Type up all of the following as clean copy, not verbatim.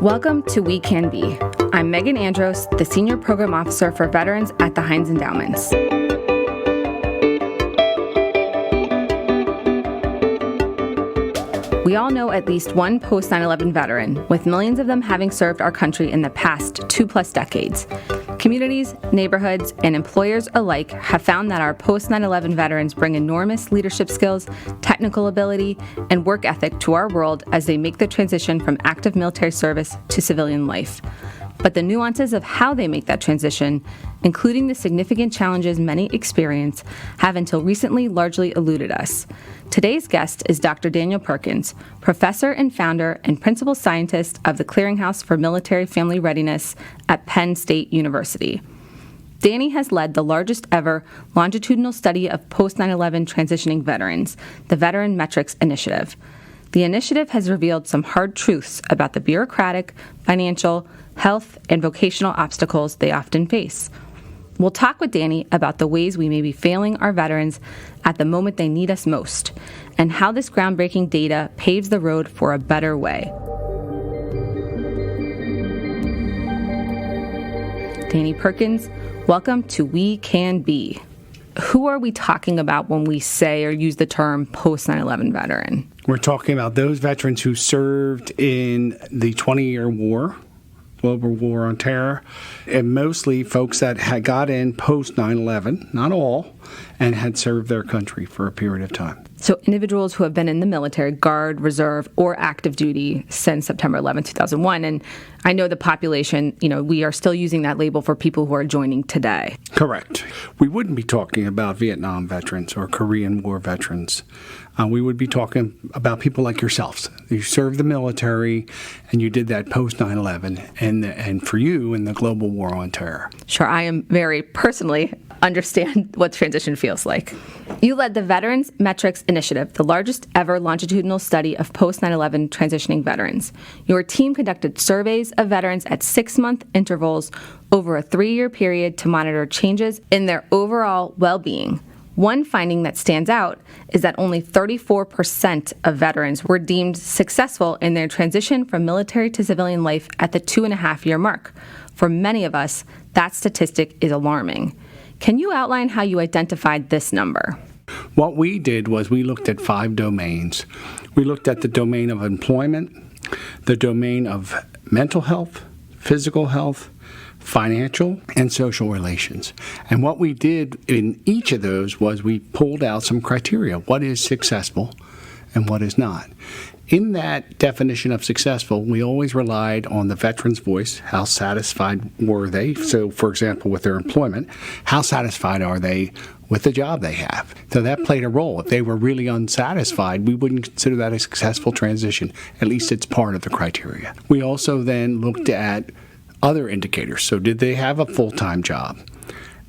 Welcome to We Can Be. I'm Megan Andros, the Senior Program Officer for Veterans at the Heinz Endowments. We all know at least one post-9/11 veteran, with millions of them having served our country in the past 2+ decades. Communities, neighborhoods, and employers alike have found that our post-9/11 veterans bring enormous leadership skills, technical ability, and work ethic to our world as they make the transition from active military service to civilian life. But the nuances of how they make that transition, including the significant challenges many experience, have until recently largely eluded us. Today's guest is Dr. Daniel Perkins, professor and founder and principal scientist of the Clearinghouse for Military Family Readiness at Penn State University. Danny has led the largest ever longitudinal study of post-9/11 transitioning veterans, the Veteran Metrics Initiative. The initiative has revealed some hard truths about the bureaucratic, financial, health, and vocational obstacles they often face. We'll talk with Danny about the ways we may be failing our veterans at the moment they need us most, and how this groundbreaking data paves the road for a better way. Danny Perkins, welcome to We Can Be. Who are we talking about when we say or use the term post-9/11 veteran? We're talking about those veterans who served in the 20-year war, global war on terror, and mostly folks that had got in post 9/11, not all, and had served their country for a period of time. So individuals who have been in the military, Guard, Reserve, or active duty since September 11, 2001. And I know the population, we are still using that label for people who are joining today. Correct. We wouldn't be talking about Vietnam veterans or Korean War veterans. We would be talking about people like yourselves. You served the military, and you did that post 9/11, and for you, in the global war on terror. Sure, I am very personally understand what transition feels like. You led the Veterans Metrics Initiative, the largest ever longitudinal study of post 9/11 transitioning veterans. Your team conducted surveys of veterans at 6-month intervals over a 3-year period to monitor changes in their overall well-being. One finding that stands out is that only 34% of veterans were deemed successful in their transition from military to civilian life at the 2.5-year mark. For many of us, that statistic is alarming. Can you outline how you identified this number? What we did was we looked at 5 domains. We looked at the domain of employment, the domain of mental health, physical health, financial, and social relations. And what we did in each of those was we pulled out some criteria. What is successful and what is not? In that definition of successful, we always relied on the veteran's voice. How satisfied were they? So, for example, with their employment, how satisfied are they with the job they have? So that played a role. If they were really unsatisfied, we wouldn't consider that a successful transition. At least it's part of the criteria. We also then looked at other indicators. So did they have a full-time job?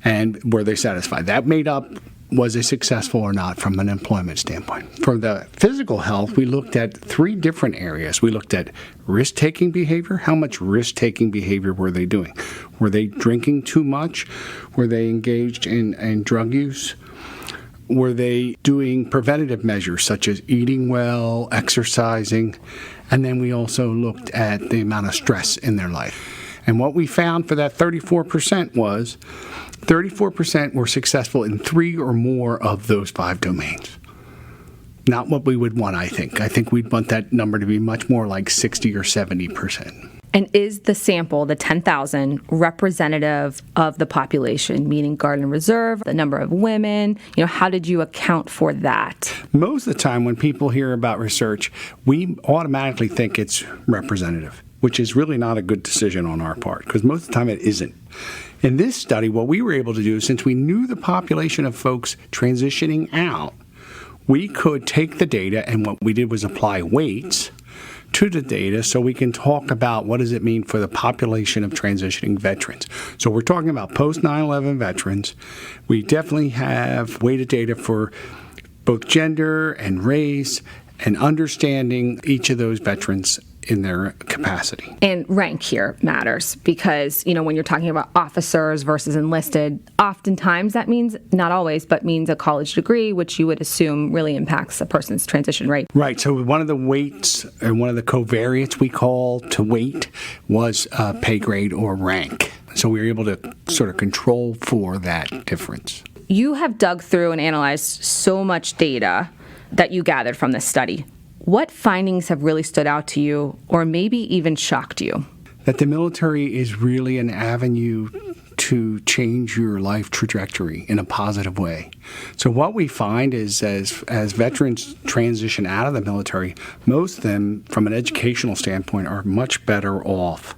And were they satisfied? That made up, was it successful or not from an employment standpoint? For the physical health, we looked at 3 different areas. We looked at risk-taking behavior. How much risk-taking behavior were they doing? Were they drinking too much? Were they engaged in drug use? Were they doing preventative measures such as eating well, exercising? And then we also looked at the amount of stress in their life. And what we found for that 34% was 34% were successful in 3 or more of those 5 domains. Not what we would want, I think. I think we'd want that number to be much more like 60 or 70%. And is the sample, the 10,000, representative of the population, meaning Guard and Reserve, the number of women? How did you account for that? Most of the time when people hear about research, we automatically think it's representative, which is really not a good decision on our part, because most of the time it isn't. In this study, what we were able to do, since we knew the population of folks transitioning out, we could take the data, and what we did was apply weights to the data so we can talk about what does it mean for the population of transitioning veterans. So we're talking about post 9/11 veterans. We definitely have weighted data for both gender and race and understanding each of those veterans in their capacity. And rank here matters because, when you're talking about officers versus enlisted, oftentimes that means, not always, but means a college degree, which you would assume really impacts a person's transition rate. Right. So one of the weights, and one of the covariates we call to weight was pay grade or rank. So we were able to sort of control for that difference. You have dug through and analyzed so much data that you gathered from this study. What findings have really stood out to you or maybe even shocked you? That the military is really an avenue to change your life trajectory in a positive way. So what we find is as veterans transition out of the military, most of them, from an educational standpoint, are much better off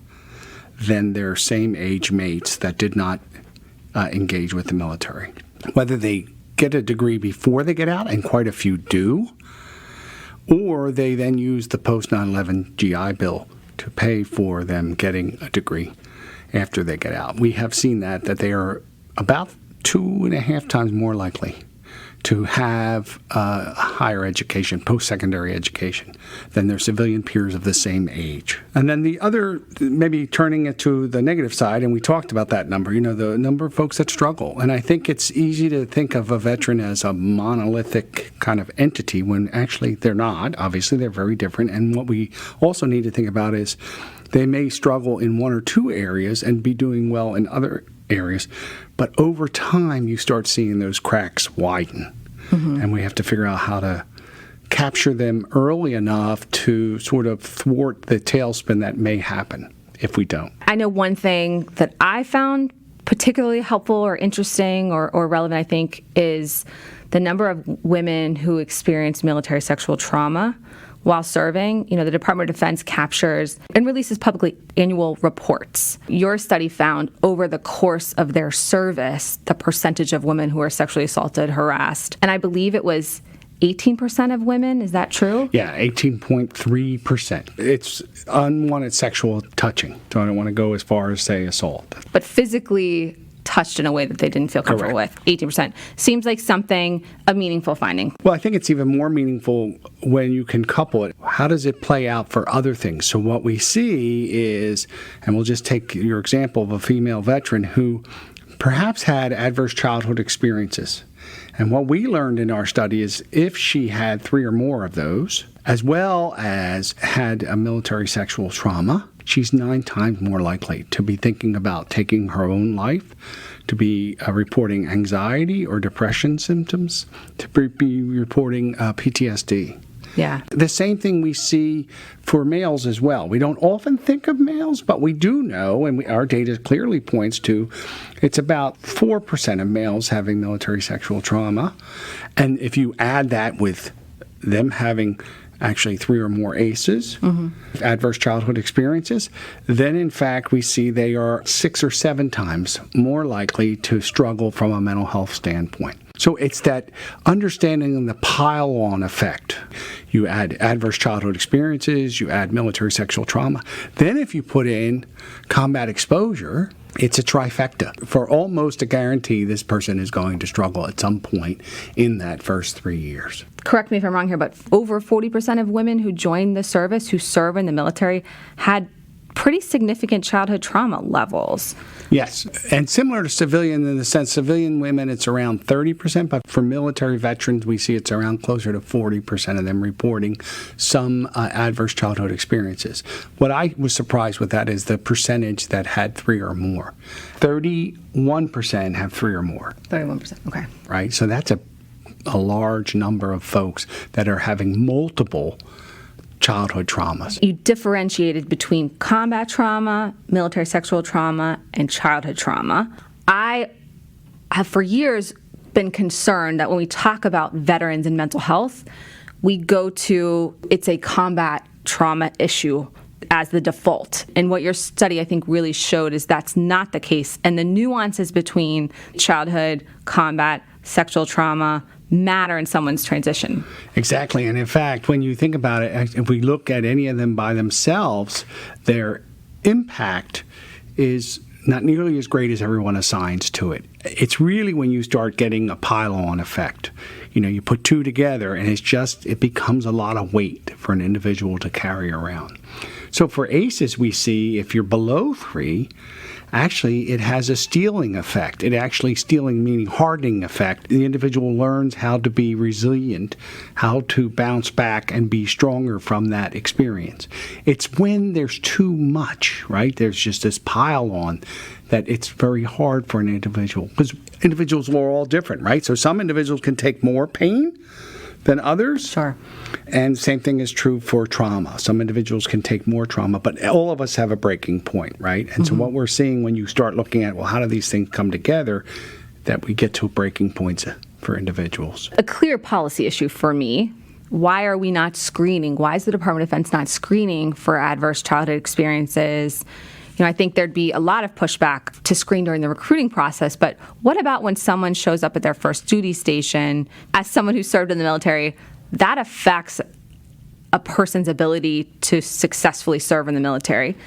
than their same age mates that did not engage with the military. Whether they get a degree before they get out, and quite a few do, or they then use the post 9/11 GI Bill to pay for them getting a degree after they get out. We have seen that they are about 2.5 times more likely to have higher education, post-secondary education, than their civilian peers of the same age. And then the other, maybe turning it to the negative side, and we talked about that number, the number of folks that struggle. And I think it's easy to think of a veteran as a monolithic kind of entity when actually they're not. Obviously, they're very different. And what we also need to think about is they may struggle in one or two areas and be doing well in other areas, but over time you start seeing those cracks widen. Mm-hmm. And we have to figure out how to capture them early enough to sort of thwart the tailspin that may happen if we don't. I know one thing that I found particularly helpful or interesting or relevant, I think, is the number of women who experience military sexual trauma while serving. The Department of Defense captures and releases publicly annual reports. Your study found over the course of their service, the percentage of women who are sexually assaulted, harassed, and I believe it was 18% of women. Is that true? Yeah, 18.3%. It's unwanted sexual touching. So I don't want to go as far as say assault. But physically touched in a way that they didn't feel comfortable with. 18%. Seems like a meaningful finding. Well, I think it's even more meaningful when you can couple it. How does it play out for other things? So what we see is, and we'll just take your example of a female veteran who perhaps had adverse childhood experiences. And what we learned in our study is if she had 3 or more of those, as well as had a military sexual trauma, she's 9 times more likely to be thinking about taking her own life, to be reporting anxiety or depression symptoms, to be reporting PTSD. Yeah. The same thing we see for males as well. We don't often think of males, but we do know, and our data clearly points to, it's about 4% of males having military sexual trauma. And if you add that with them having actually 3 or more ACEs, adverse childhood experiences, then in fact we see they are 6 or 7 times more likely to struggle from a mental health standpoint. So it's that understanding of the pile-on effect. You add adverse childhood experiences, you add military sexual trauma. Then if you put in combat exposure, it's a trifecta. For almost a guarantee, this person is going to struggle at some point in that first 3 years. Correct me if I'm wrong here, but over 40% of women who join the service, who serve in the military, had pretty significant childhood trauma levels. Yes, and similar to civilian in the sense, civilian women, it's around 30%, but for military veterans, we see it's around closer to 40% of them reporting some adverse childhood experiences. What I was surprised with that is the percentage that had 3 or more. 31% have 3 or more. 31%, okay. Right, so that's a large number of folks that are having multiple childhood traumas. You differentiated between combat trauma, military sexual trauma, and childhood trauma. I have for years been concerned that when we talk about veterans and mental health, we go to it's a combat trauma issue as the default. And what your study, I think, really showed is that's not the case. And the nuances between childhood, combat, sexual trauma matter in someone's transition. Exactly. And in fact, when you think about it, if we look at any of them by themselves, their impact is not nearly as great as everyone assigns to it. It's really when you start getting a pile-on effect. You put 2 together and it becomes a lot of weight for an individual to carry around. So for ACEs, we see if you're below 3, actually it has a stealing effect. It actually stealing meaning hardening effect. The individual learns how to be resilient, how to bounce back and be stronger from that experience. It's when there's too much, right? There's just this pile on that it's very hard for an individual, because individuals are all different, right? So some individuals can take more pain than others. Sure. And same thing is true for trauma. Some individuals can take more trauma, but all of us have a breaking point, right? And so what we're seeing when you start looking at, well, how do these things come together, that we get to breaking points for individuals. A clear policy issue for me. Why are we not screening? Why is the Department of Defense not screening for adverse childhood experiences? I think there'd be a lot of pushback to screen during the recruiting process, but what about when someone shows up at their first duty station? As someone who served in the military, that affects a person's ability to successfully serve in the military,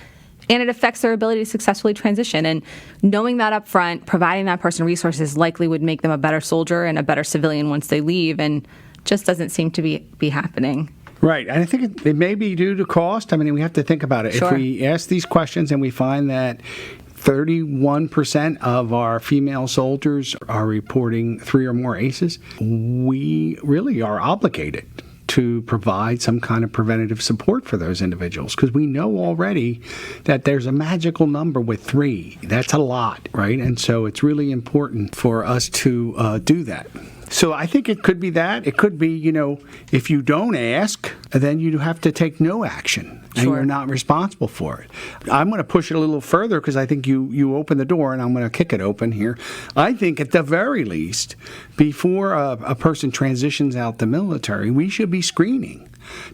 and it affects their ability to successfully transition. And knowing that up front, providing that person resources likely would make them a better soldier and a better civilian once they leave, and just doesn't seem to be happening. Right. And I think it may be due to cost. I mean, we have to think about it. Sure. If we ask these questions and we find that 31% of our female soldiers are reporting 3 or more ACEs, we really are obligated to provide some kind of preventative support for those individuals, because we know already that there's a magical number with 3. That's a lot, right? And so it's really important for us to do that. So I think it could be that. It could be, if you don't ask, then you have to take no action, and Sure. you're not responsible for it. I'm going to push it a little further, because I think you open the door, and I'm going to kick it open here. I think at the very least, before a person transitions out the military, we should be screening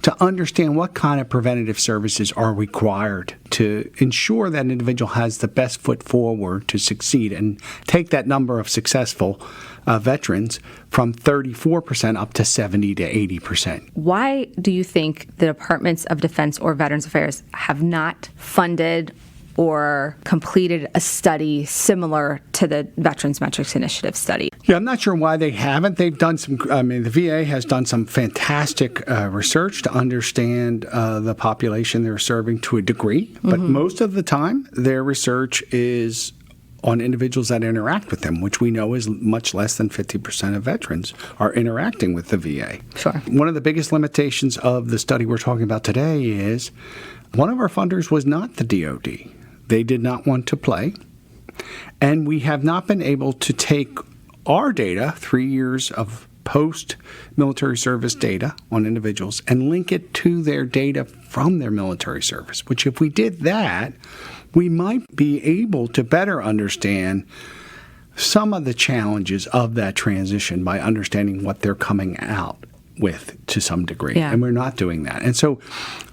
to understand what kind of preventative services are required to ensure that an individual has the best foot forward to succeed, and take that number of successful veterans from 34% up to 70 to 80%. Why do you think the Departments of Defense or Veterans Affairs have not funded or completed a study similar to the Veterans Metrics Initiative study? Yeah, I'm not sure why they haven't. They've done the VA has done some fantastic research to understand the population they're serving to a degree, but most of the time their research is on individuals that interact with them, which we know is much less than 50% of veterans are interacting with the VA. Sure. One of the biggest limitations of the study we're talking about today is one of our funders was not the DoD. They did not want to play, and we have not been able to take our data, 3 years of post-military service data on individuals, and link it to their data from their military service, which if we did that, we might be able to better understand some of the challenges of that transition by understanding what they're coming out with to some degree. Yeah. And we're not doing that. And so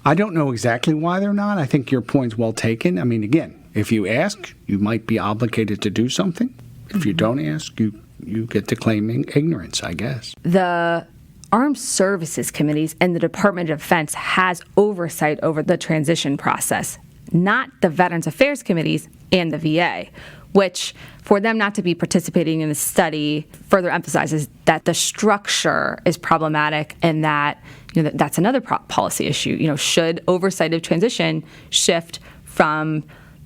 I don't know exactly why they're not. I think your point's well taken. I mean, again, if you ask, you might be obligated to do something. If you don't ask, you get to claim ignorance, I guess. The Armed Services Committees and the Department of Defense has oversight over the transition process, not the Veterans Affairs Committees and the VA, which for them not to be participating in the study further emphasizes that the structure is problematic, and that that's another policy issue. Should oversight of transition shift from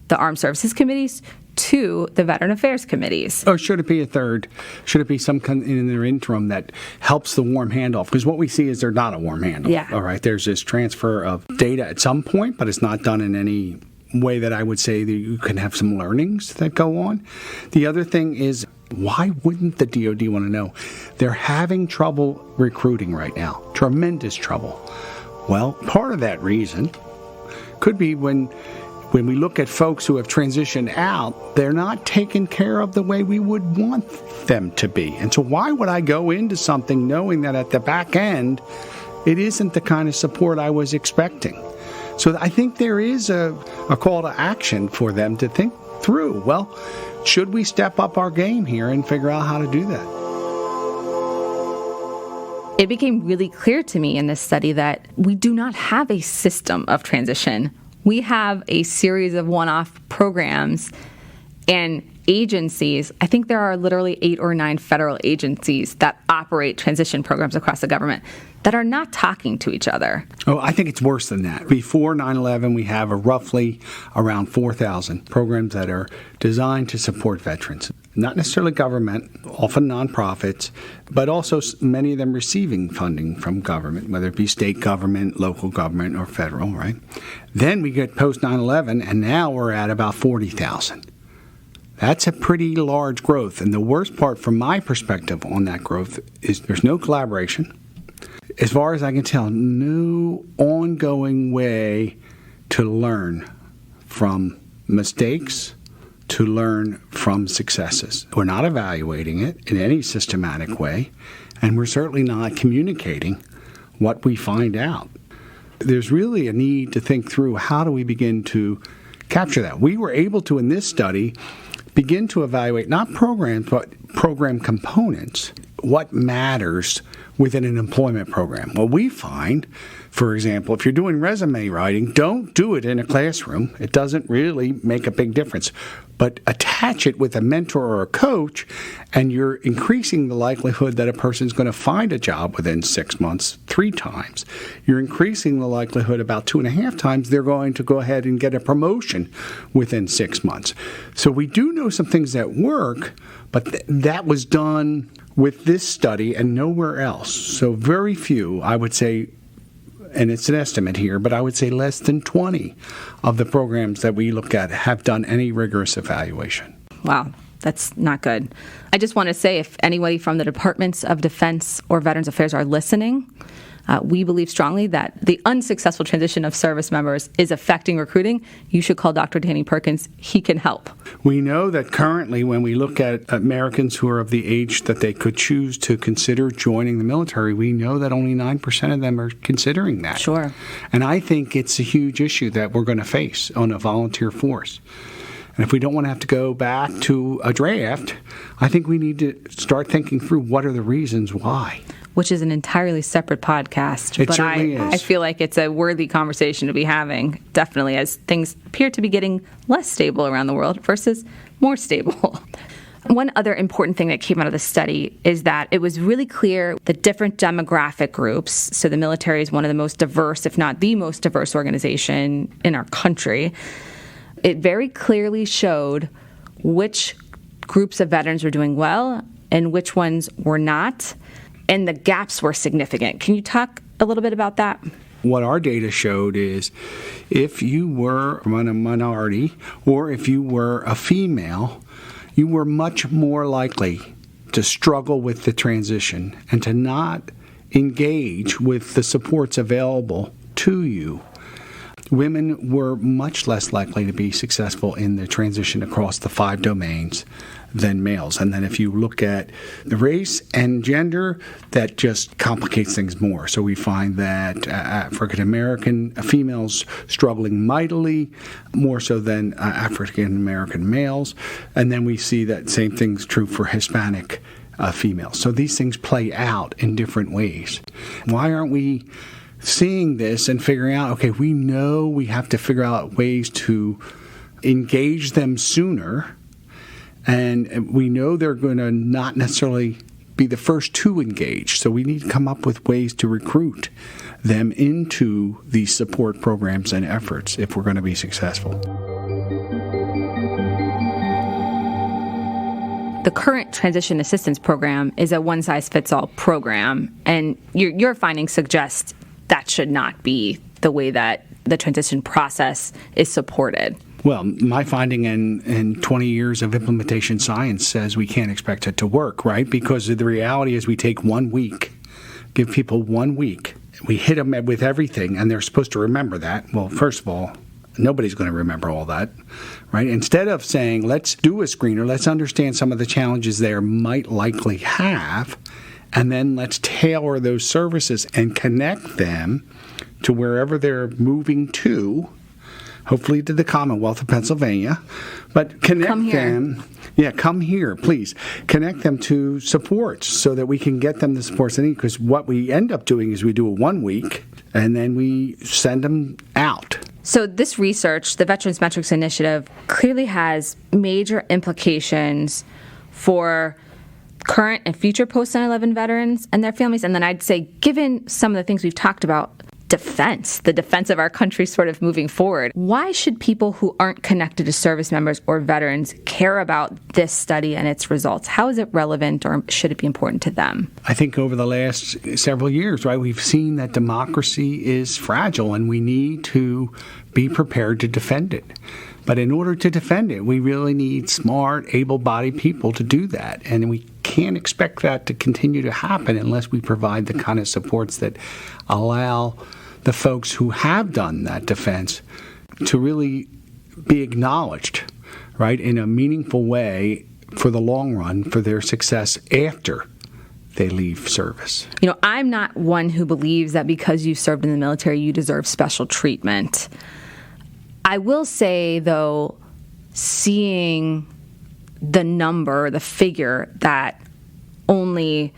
the Armed Services Committees to the Veteran Affairs Committees? Or should it be a third? Should it be some kind in their interim that helps the warm handoff? Because what we see is they're not a warm handoff. Yeah. All right. There's this transfer of data at some point, but it's not done in any way that I would say that you can have some learnings that go on. The other thing is, why wouldn't the DoD want to know? They're having trouble recruiting right now, tremendous trouble. Well, part of that reason could be when we look at folks who have transitioned out, they're not taken care of the way we would want them to be. And so why would I go into something knowing that at the back end, it isn't the kind of support I was expecting? So I think there is a call to action for them to think through, well, should we step up our game here and figure out how to do that? It became really clear to me in this study that we do not have a system of transition. We have a series of one-off programs, and agencies, I think there are literally 8 or 9 federal agencies that operate transition programs across the government that are not talking to each other. Oh, I think it's worse than that. Before 9/11, we have roughly around 4,000 programs that are designed to support veterans. Not necessarily government, often nonprofits, but also many of them receiving funding from government, whether it be state government, local government, or federal, right? Then we get post 9/11, and now we're at about 40,000. That's a pretty large growth. And the worst part from my perspective on that growth is there's no collaboration. As far as I can tell, no ongoing way to learn from mistakes, to learn from successes. We're not evaluating it in any systematic way, and we're certainly not communicating what we find out. There's really a need to think through how do we begin to capture that. We were able to, in this study, begin to evaluate not programs, but program components, what matters within an employment program. Well, we find, for example, if you're doing resume writing, don't do it in a classroom. It doesn't really make a big difference. But attach it with a mentor or a coach, and you're increasing the likelihood that a person's going to find a job within 6 months 3 times. You're increasing the likelihood about 2.5 times they're going to go ahead and get a promotion within 6 months. So we do know some things that work, but that was done with this study and nowhere else. So very few, I would say, and it's an estimate here, but I would say less than 20 of the programs that we look at have done any rigorous evaluation. Wow, that's not good. I just want to say if anybody from the Departments of Defense or Veterans Affairs are listening, we believe strongly that the unsuccessful transition of service members is affecting recruiting. You should call Dr. Danny Perkins. He can help. We know that currently when we look at Americans who are of the age that they could choose to consider joining the military, we know that only 9% of them are considering that. Sure. And I think it's a huge issue that we're going to face on a volunteer force. And if we don't want to have to go back to a draft, I think we need to start thinking through what are the reasons why. Which is an entirely separate podcast. It certainly is. I feel like it's a worthy conversation to be having, definitely, as things appear to be getting less stable around the world versus more stable. One other important thing that came out of the study is that it was really clear the different demographic groups, so the military is one of the most diverse, if not the most diverse organization in our country. It very clearly showed which groups of veterans were doing well and which ones were not. And the gaps were significant. Can you talk a little bit about that? What our data showed is if you were a minority or if you were a female, you were much more likely to struggle with the transition and to not engage with the supports available to you. Women were much less likely to be successful in the transition across the 5 domains than males. And then if you look at the race and gender, that just complicates things more. So we find that African American females struggling mightily, more so than African American males. And then we see that same thing's true for Hispanic females. So these things play out in different ways. Why aren't we seeing this and figuring out, okay, we know we have to figure out ways to engage them sooner, and we know they're going to not necessarily be the first to engage, so we need to come up with ways to recruit them into these support programs and efforts if we're going to be successful. The current transition assistance program is a one-size-fits-all program, and your findings suggest that should not be the way that the transition process is supported. Well, my finding in 20 years of implementation science says we can't expect it to work, right? Because the reality is we take 1 week, give people 1 week, we hit them with everything, and they're supposed to remember that. Well, first of all, nobody's going to remember all that, right? Instead of saying, let's do a screener, let's understand some of the challenges they might likely have, and then let's tailor those services and connect them to wherever they're moving to, hopefully to the Commonwealth of Pennsylvania, but connect them. Yeah, come here, please. Connect them to supports so that we can get them the supports they need, because what we end up doing is we do a 1 week and then we send them out. So this research, the Veterans Metrics Initiative, clearly has major implications for current and future post 9/11 veterans and their families. And then I'd say, given some of the things we've talked about, the defense of our country sort of moving forward, why should people who aren't connected to service members or veterans care about this study and its results? How is it relevant, or should it be important to them? I think over the last several years, right, we've seen that democracy is fragile and we need to be prepared to defend it. But in order to defend it, we really need smart, able-bodied people to do that. And we can't expect that to continue to happen unless we provide the kind of supports that allow the folks who have done that defense to really be acknowledged, right, in a meaningful way for the long run for their success after they leave service. You know, I'm not one who believes that because you served in the military, you deserve special treatment. I will say, though, seeing the figure that only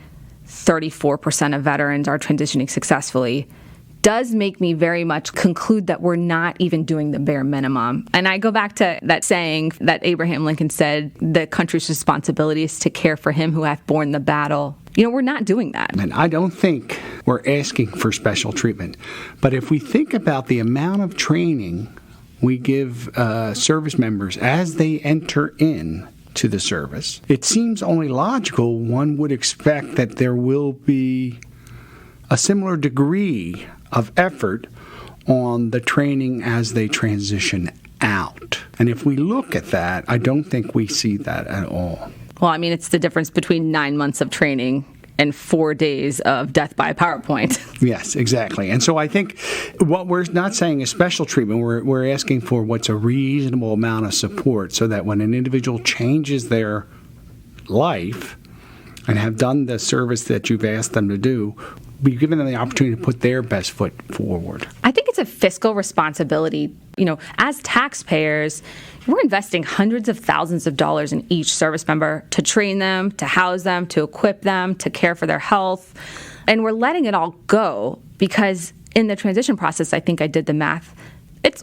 34% of veterans are transitioning successfully does make me very much conclude that we're not even doing the bare minimum. And I go back to that saying that Abraham Lincoln said, the country's responsibility is to care for him who hath borne the battle. You know, we're not doing that. And I don't think we're asking for special treatment. But if we think about the amount of training we give service members as they enter in to the service, it seems only logical one would expect that there will be a similar degree of effort on the training as they transition out. And if we look at that, I don't think we see that at all. Well, I mean, it's the difference between 9 months of training and 4 days of death by PowerPoint. Yes, exactly. And so I think what we're not saying is special treatment. We're asking for what's a reasonable amount of support so that when an individual changes their life and have done the service that you've asked them to do, we've given them the opportunity to put their best foot forward. I think it's a fiscal responsibility. You know, as taxpayers, we're investing hundreds of thousands of dollars in each service member to train them, to house them, to equip them, to care for their health. And we're letting it all go because in the transition process, I think I did the math,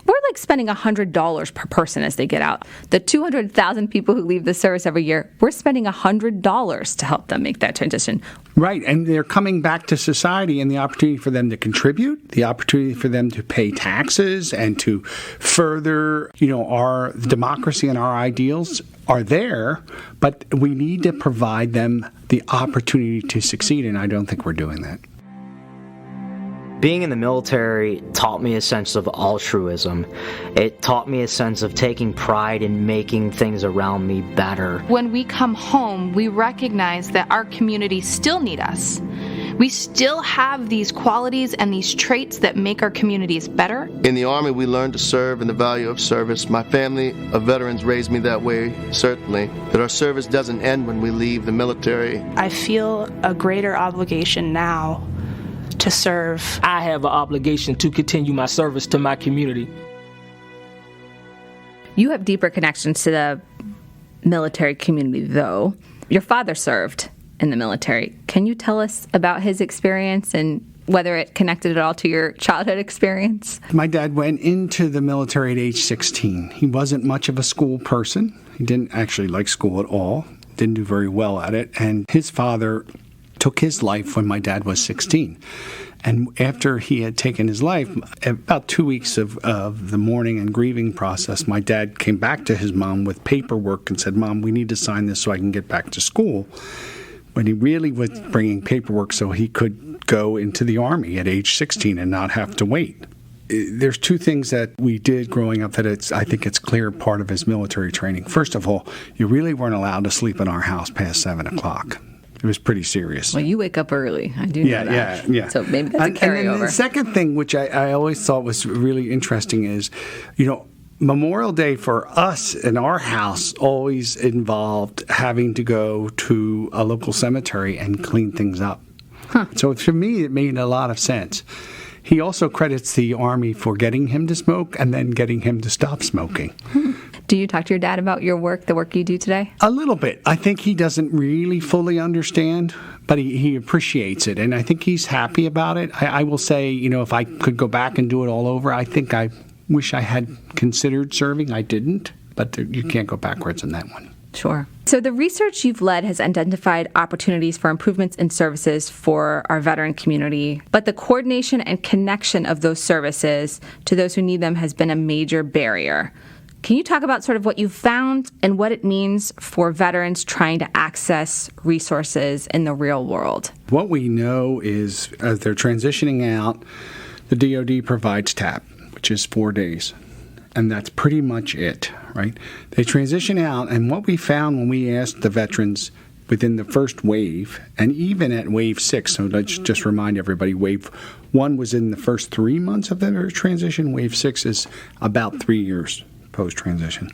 we're like spending $100 per person as they get out. The 200,000 people who leave the service every year, we're spending $100 to help them make that transition. Right, and they're coming back to society, and the opportunity for them to contribute, the opportunity for them to pay taxes and to further, our democracy and our ideals are there, but we need to provide them the opportunity to succeed, and I don't think we're doing that. Being in the military taught me a sense of altruism. It taught me a sense of taking pride in making things around me better. When we come home, we recognize that our communities still need us. We still have these qualities and these traits that make our communities better. In the Army, we learned to serve and the value of service. My family of veterans raised me that way, certainly. That our service doesn't end when we leave the military. I feel a greater obligation now to serve. I have an obligation to continue my service to my community. You have deeper connections to the military community, though. Your father served in the military. Can you tell us about his experience and whether it connected at all to your childhood experience? My dad went into the military at age 16. He wasn't much of a school person. He didn't actually like school at all, didn't do very well at it, and his father took his life when my dad was 16. And after he had taken his life, about 2 weeks of the mourning and grieving process, my dad came back to his mom with paperwork and said, "Mom, we need to sign this so I can get back to school." When he really was bringing paperwork so he could go into the Army at age 16 and not have to wait. There's two things that we did growing up that I think it's clear part of his military training. First of all, you really weren't allowed to sleep in our house past 7 o'clock. It was pretty serious. Well, you wake up early. I do know that. Yeah. So maybe that's a carryover. And then the second thing, which I always thought was really interesting is, Memorial Day for us in our house always involved having to go to a local cemetery and clean things up. Huh. So for me, it made a lot of sense. He also credits the Army for getting him to smoke and then getting him to stop smoking. Do you talk to your dad about your work, the work you do today? A little bit. I think he doesn't really fully understand, but he appreciates it, and I think he's happy about it. I will say, if I could go back and do it all over, I think I wish I had considered serving. I didn't, but you can't go backwards on that one. Sure. So the research you've led has identified opportunities for improvements in services for our veteran community, but the coordination and connection of those services to those who need them has been a major barrier. Can you talk about sort of what you've found and what it means for veterans trying to access resources in the real world? What we know is as they're transitioning out, the DoD provides TAP, which is 4 days. And that's pretty much it, right? They transition out, and what we found when we asked the veterans within the first wave, and even at wave 6, so let's just remind everybody, wave 1 was in the first 3 months of their transition, wave 6 is about 3 years post-transition.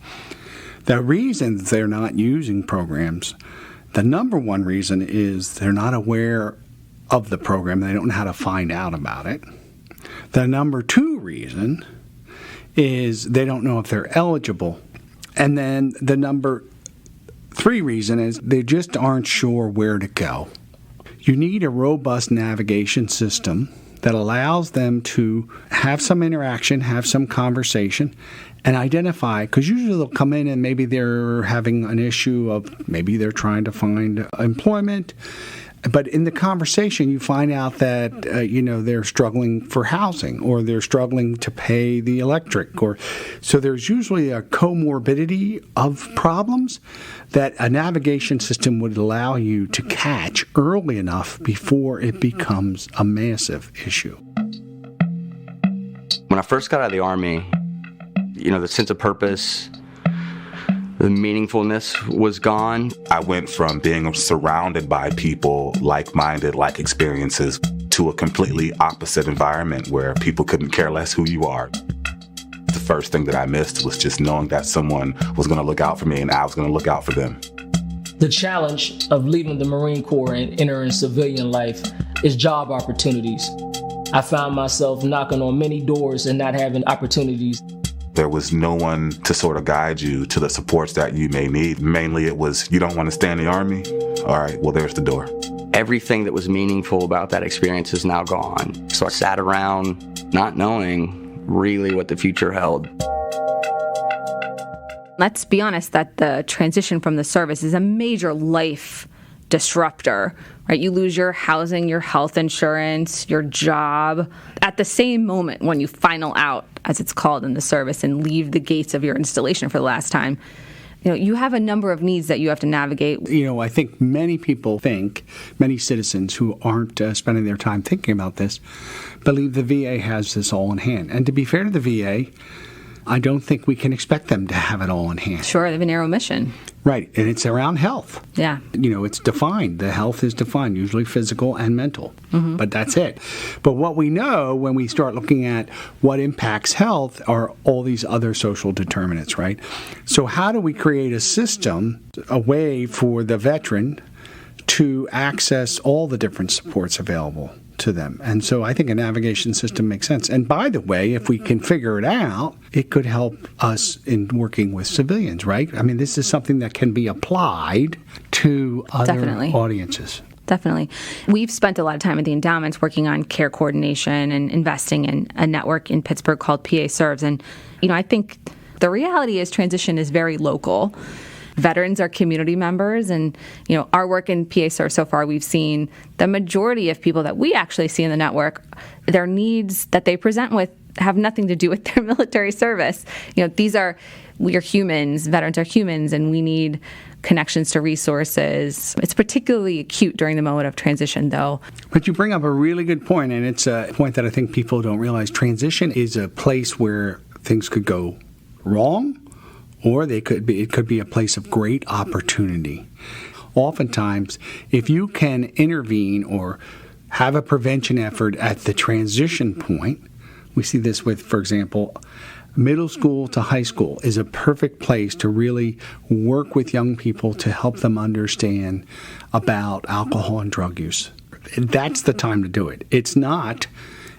The reasons they're not using programs, the number one reason is they're not aware of the program, they don't know how to find out about it. The number 2 reason is they don't know if they're eligible. And then the number 3 reason is they just aren't sure where to go. You need a robust navigation system that allows them to have some interaction, have some conversation, and identify, because usually they'll come in and maybe they're having an issue of maybe they're trying to find employment. But in the conversation, you find out that, they're struggling for housing or they're struggling to pay the electric. So there's usually a comorbidity of problems that a navigation system would allow you to catch early enough before it becomes a massive issue. When I first got out of the Army, the sense of purpose, the meaningfulness was gone. I went from being surrounded by people, like-minded, like experiences, to a completely opposite environment where people couldn't care less who you are. The first thing that I missed was just knowing that someone was going to look out for me and I was going to look out for them. The challenge of leaving the Marine Corps and entering civilian life is job opportunities. I found myself knocking on many doors and not having opportunities. There was no one to sort of guide you to the supports that you may need. Mainly it was, you don't want to stay in the Army? All right, well, there's the door. Everything that was meaningful about that experience is now gone. So I sat around not knowing really what the future held. Let's be honest that the transition from the service is a major life disruptor, right? You lose your housing, your health insurance, your job at the same moment when you final out, as it's called in the service, and leave the gates of your installation for the last time. You have a number of needs that you have to navigate. I think many citizens who aren't spending their time thinking about this, believe the VA has this all in hand. And to be fair to the VA, I don't think we can expect them to have it all in hand. Sure, they have a narrow mission. Right, and it's around health. Yeah. It's defined. The health is defined, usually physical and mental. Mm-hmm. But that's it. But what we know when we start looking at what impacts health are all these other social determinants, right? So how do we create a system, a way for the veteran to access all the different supports available to them? And so I think a navigation system makes sense. And by the way, if we can figure it out, it could help us in working with civilians, right? I mean, this is something that can be applied to other audiences. Definitely. We've spent a lot of time at the Endowments working on care coordination and investing in a network in Pittsburgh called PA Serves. And, I think the reality is transition is very local. Veterans are community members, and our work in PA Serve so far, we've seen the majority of people that we actually see in the network, their needs that they present with have nothing to do with their military service. We are humans, veterans are humans, and we need connections to resources. It's particularly acute during the moment of transition, though. But you bring up a really good point, and it's a point that I think people don't realize. Transition is a place where things could go wrong, or it could be a place of great opportunity. Oftentimes, if you can intervene or have a prevention effort at the transition point, we see this with, for example, middle school to high school is a perfect place to really work with young people to help them understand about alcohol and drug use. That's the time to do it. It's not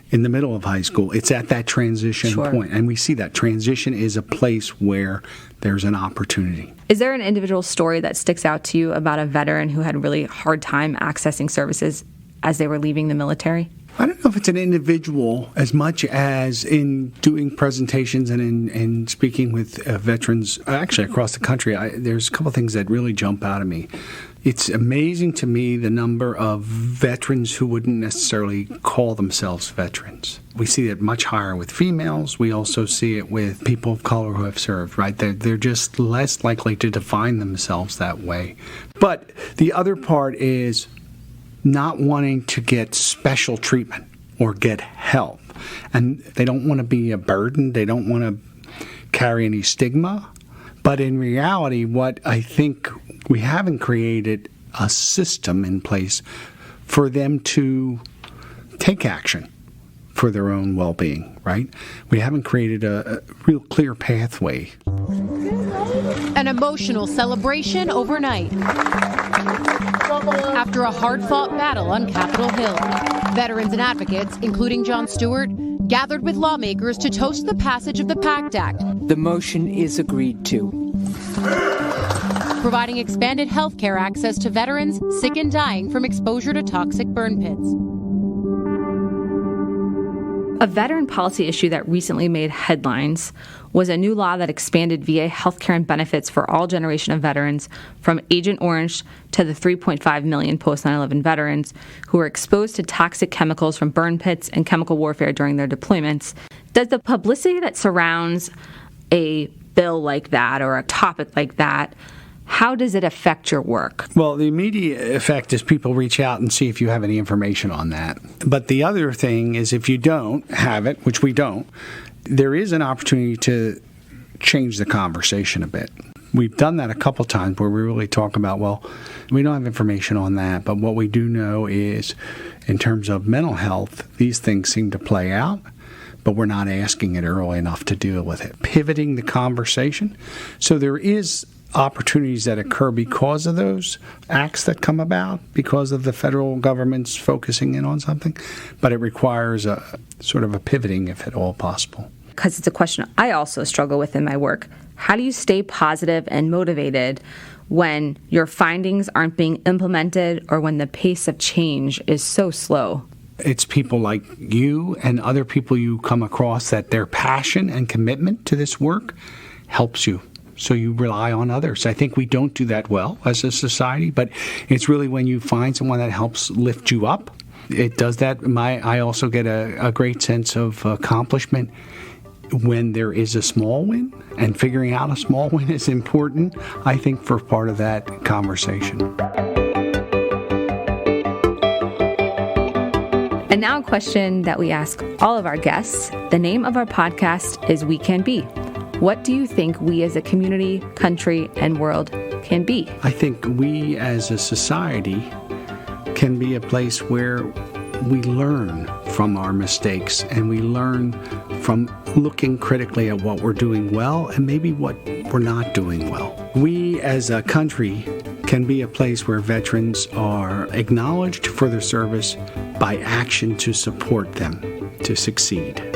in the middle of high school. It's at that transition point. And we see that transition is a place where there's an opportunity. Is there an individual story that sticks out to you about a veteran who had a really hard time accessing services as they were leaving the military? I don't know if it's an individual as much as in doing presentations and in speaking with veterans actually across the country. There's a couple of things that really jump out at me. It's amazing to me the number of veterans who wouldn't necessarily call themselves veterans. We see it much higher with females. We also see it with people of color who have served, right? They're just less likely to define themselves that way. But the other part is not wanting to get special treatment or get help. And they don't want to be a burden. They don't want to carry any stigma. But in reality, what I think we haven't created a system in place for them to take action for their own well-being, right? We haven't created a real clear pathway. An emotional celebration overnight. After a hard-fought battle on Capitol Hill, veterans and advocates, including Jon Stewart, gathered with lawmakers to toast the passage of the PACT Act. The motion is agreed to. Providing expanded health care access to veterans sick and dying from exposure to toxic burn pits. A veteran policy issue that recently made headlines was a new law that expanded VA healthcare and benefits for all generation of veterans, from Agent Orange to the 3.5 million post 9/11 veterans who were exposed to toxic chemicals from burn pits and chemical warfare during their deployments. Does the publicity that surrounds a bill like that or a topic like that, how does it affect your work? Well, the immediate effect is people reach out and see if you have any information on that. But the other thing is if you don't have it, which we don't, there is an opportunity to change the conversation a bit. We've done that a couple times where we really talk about, well, we don't have information on that, but what we do know is in terms of mental health, these things seem to play out, but we're not asking it early enough to deal with it. Pivoting the conversation. So there is opportunities that occur because of those acts that come about, because of the federal government's focusing in on something, but it requires a sort of a pivoting if at all possible. Because it's a question I also struggle with in my work. How do you stay positive and motivated when your findings aren't being implemented or when the pace of change is so slow? It's people like you and other people you come across that their passion and commitment to this work helps you. So you rely on others. I think we don't do that well as a society, but it's really when you find someone that helps lift you up. It does that. I also get a great sense of accomplishment when there is a small win, and figuring out a small win is important, I think, for part of that conversation. And now a question that we ask all of our guests. The name of our podcast is We Can Be. What do you think we as a community, country, and world can be? I think we as a society can be a place where we learn from our mistakes and we learn from looking critically at what we're doing well and maybe what we're not doing well. We as a country can be a place where veterans are acknowledged for their service by action to support them to succeed.